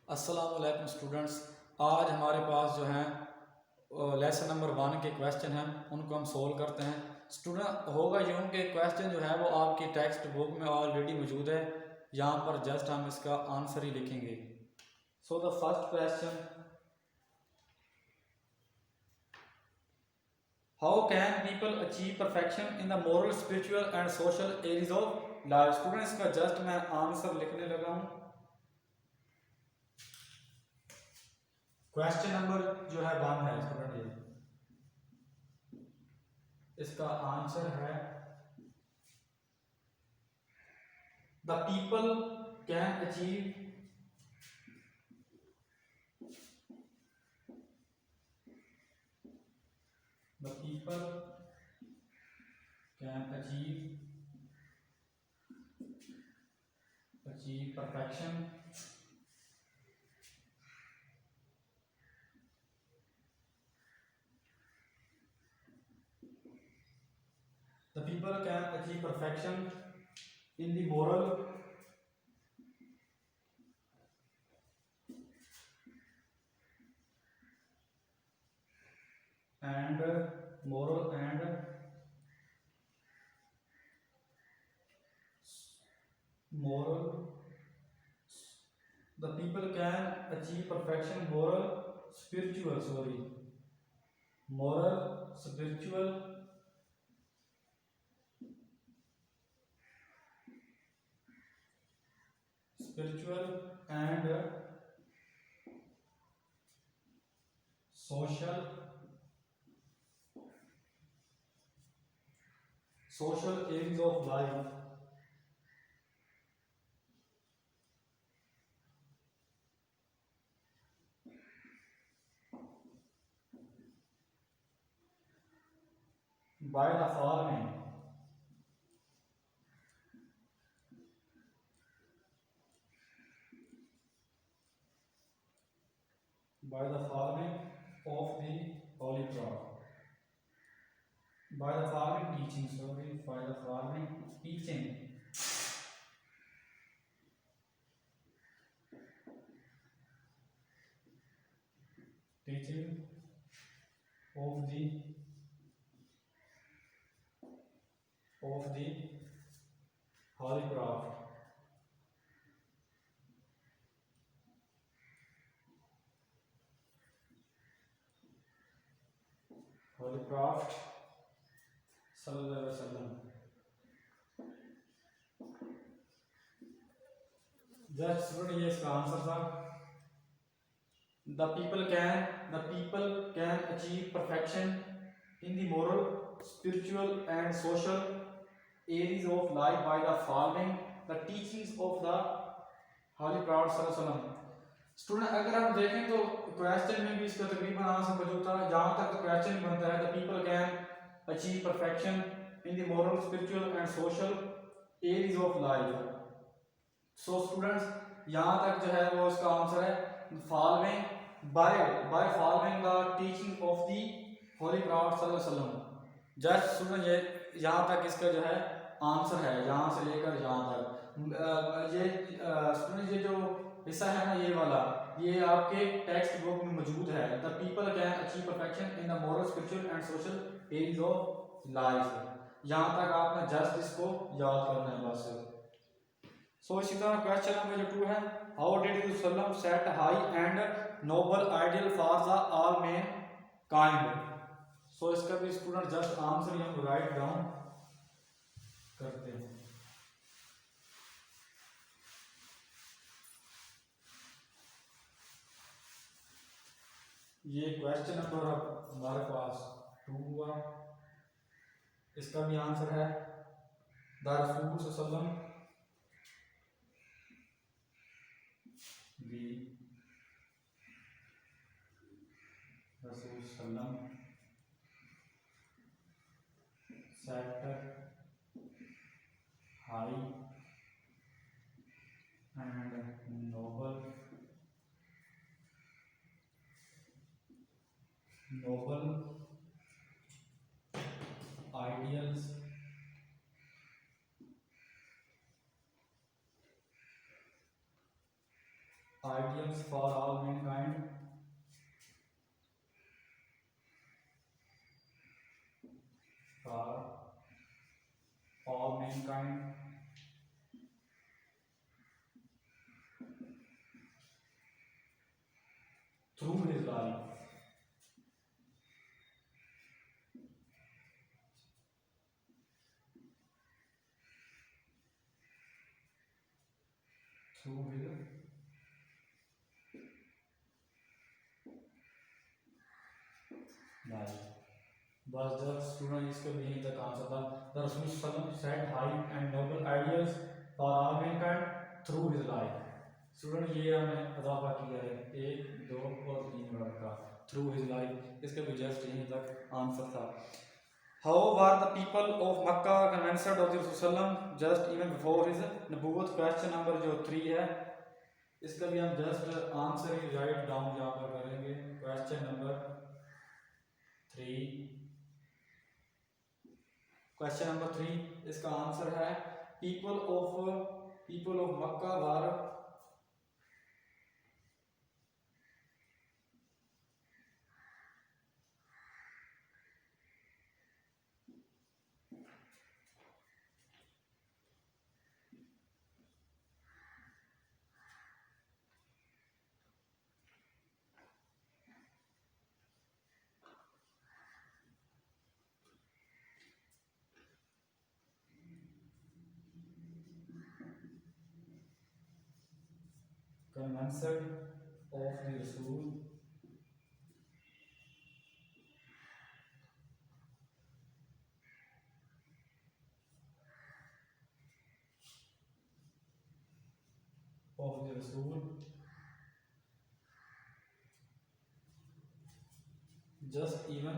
अस्सलाम वालेकुम स्टूडेंट्स। आज हमारे पास जो हैं लेसन नंबर 1 के क्वेश्चन हैं, उनको हम सोल्व करते हैं। स्टूडेंट होगा यूँ कि क्वेश्चन जो है वो आपकी टेक्स्ट बुक में ऑलरेडी मौजूद है, यहाँ पर जस्ट हम इसका आंसर ही लिखेंगे। So the first question, how can people achieve perfection in the moral spiritual and social areas of life. Students का जस्ट मैं आंसर लिखने लगा हूँ। क्वेश्चन नंबर जो है 1 है स्टूडेंट, ये इसका आंसर है the people can achieve the people can achieve perfection the people can achieve perfection in the moral and moral the people can achieve perfection moral spiritual and social areas of life by the following of the Holy Prophet, by the following teaching of the Holy Prophet. Holy Prophet Sallallahu Alaihi Wasallam. Just student ये इसका answer था। The people can achieve perfection in the moral, spiritual and social areas of life by the following the teachings of the Holy Prophet Sallallahu Alaihi Wasallam. Student अगर हम देखें तो question में भी इसका तकरीबन आंसर मौजूद था। जहाँ तक तो क्वेश्चन बनता है the people can achieve perfection in the moral spiritual and social areas of life. So students यहाँ तक जो है वो इसका आंसर है following by following the teaching of the Holi prophet सल्लल्लाहु अलैहि वसल्लम। जस्ट स्टूडेंट ये यहाँ तक इसका जो है आंसर है, यहाँ से लेकर यहाँ तक। ये स्टूडेंट ये जो हिस्सा है ना ये वाला, ये आपके टेक्स्ट बुक में मौजूद है। The people can achieve perfection in the moral spiritual and social areas of life. यहाँ तक आपने जस्ट इसको याद करना है बस। सो इसी तरह क्वेश्चन नंबर 2 है, how did Rasulullah set high and noble ideal for the all mankind. So इसका भी स्टूडेंट जस्ट आंसर हम राइट डाउन करते हैं। ये क्वेश्चन नंबर हमारे पास 2 हुआ, इसका भी आंसर है द रसूल सल्लल्लाहु set high and noble ideals is for all mankind. For all mankind. Through his life. Through his life. Was the student इसके भी यहीं तक आंसर था. The Rasul Sallam set high and noble ideals for all mankind through his life. Student ये हमने इजाफा किया है 1, 2 और 3 वर्ड का through his life. इसका भी जस्ट यहीं तक आंसर था. How were the people of Makkah convinced of the Rasul Sallam just even before his nubuwwat? Question number जो 3 है इसका भी हम जस्ट आंसर ही राइट डाउन यहाँ पर करेंगे. Question number 3. क्वेश्चन नंबर 3 इसका आंसर है people of Makkah were convinced of the Rasul just even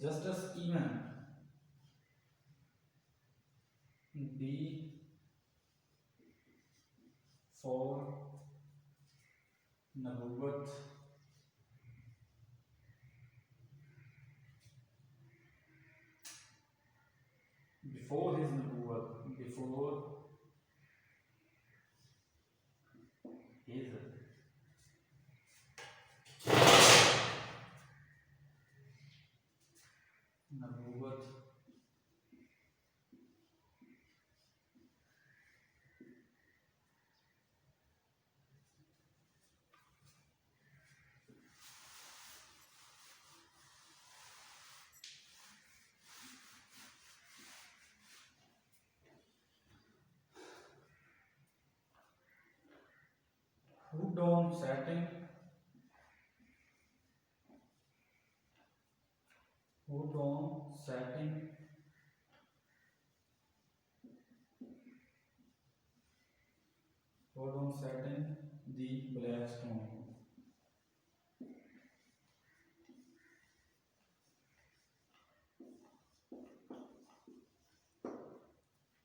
just as even before nubuwwat before his nubuwwat before his nubuwwat Hudon setting the black stone.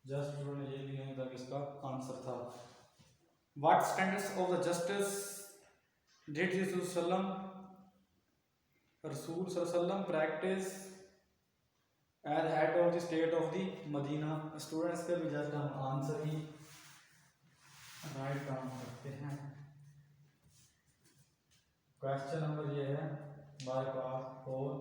Just student ये भी यहीं तक इसका answer था. What standards of the justice did Rasul Sallam practice as head of the state of the Medina? Students का भी just हम answer ही right down करते हैं. क्वेश्चन नंबर ये है हमारे पास 4.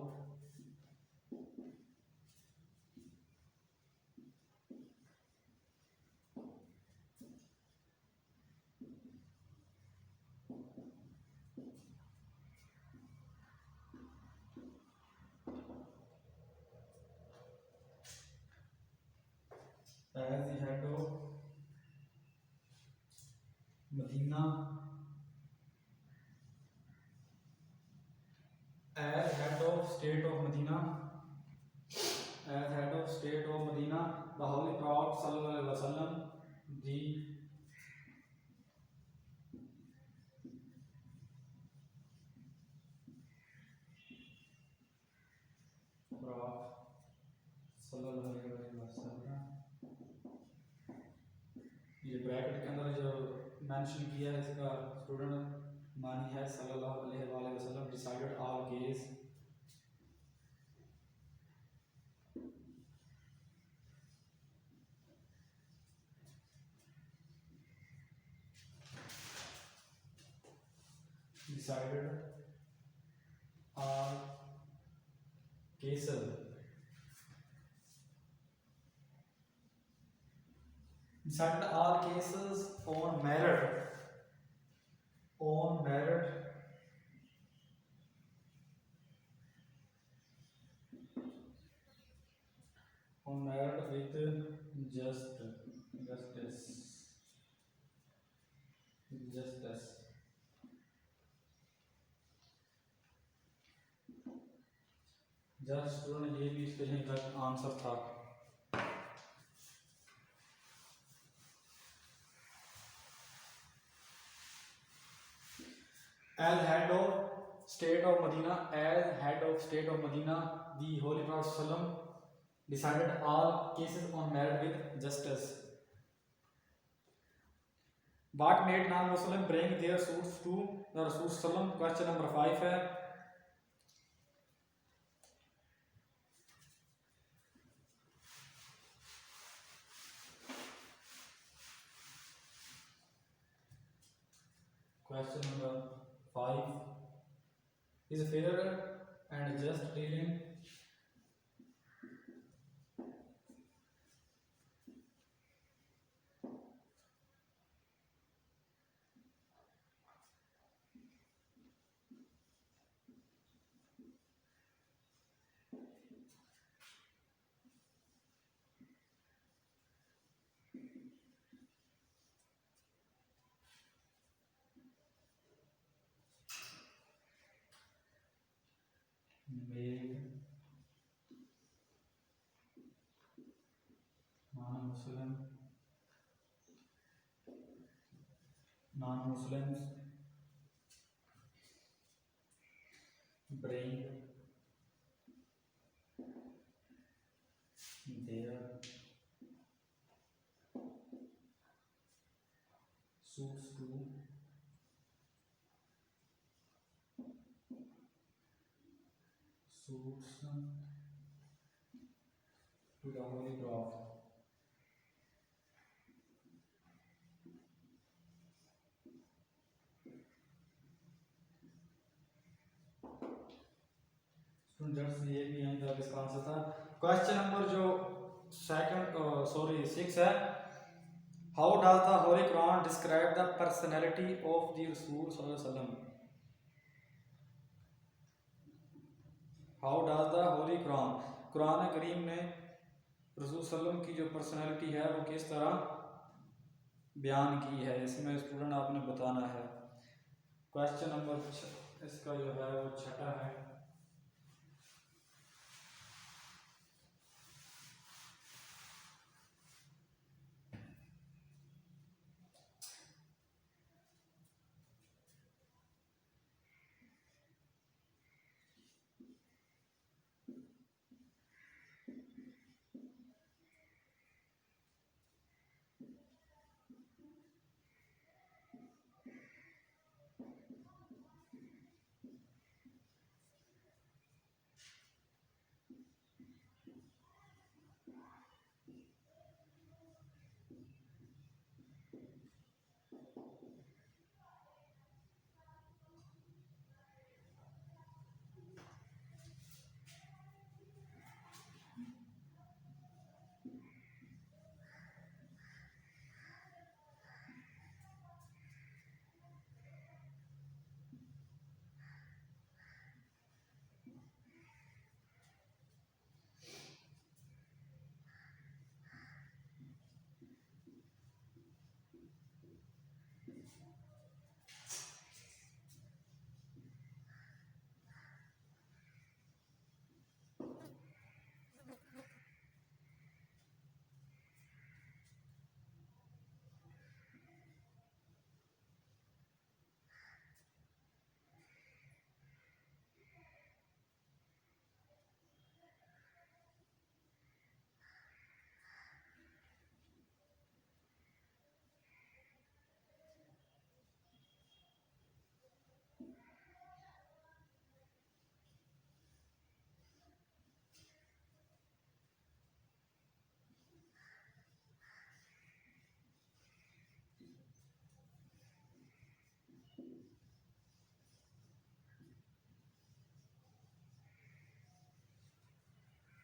As the head of Medina, as head of state of Medina, the Holy Prophet Sallallahu Alaihi Wasallam, the Prophet Sallallahu Alaihi Wasallam, ये bracket के अंदर जो मेंशन किया है इसका स्टूडेंट मानी है सल्लल्लाहु अलैहि वसल्लम decided all case decided all cases on merit with justice. Just student ये भी इसके यहीं तक आंसर था. As head of state of Medina, the Holy Prophet Sallam decided all cases on merit with justice. What made non-Muslim bring their suits to the Rasul Sallam? Question number 5 है. Question number 5 is fair and just dealing made non-Muslims bring their suits to the Holy Prophet. Students ये भी यहीं तक इसका answer था. Question number जो 6 है. How does the Holy Quran describe the personality of the Rasul Sallallahu Alaihi Wasallam? How does the Holy Quran करीम ने रसूल सल्लम की जो पर्सनैलिटी है वो किस तरह बयान की है, इसमें स्टूडेंट आपने बताना है. क्वेश्चन नंबर इसका जो है वो 6 है.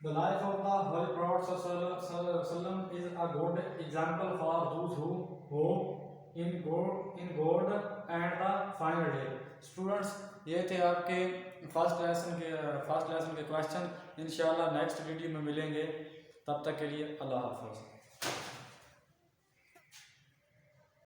The life of the Holy Prophet Sallam is a good example for those who hope in God and the final day. Students, ये थे आपके फर्स्ट लेसन के क्वेश्चन. इंशाल्लाह नेक्स्ट वीडियो में मिलेंगे. तब तक के लिए अल्लाह हाफ़िज़.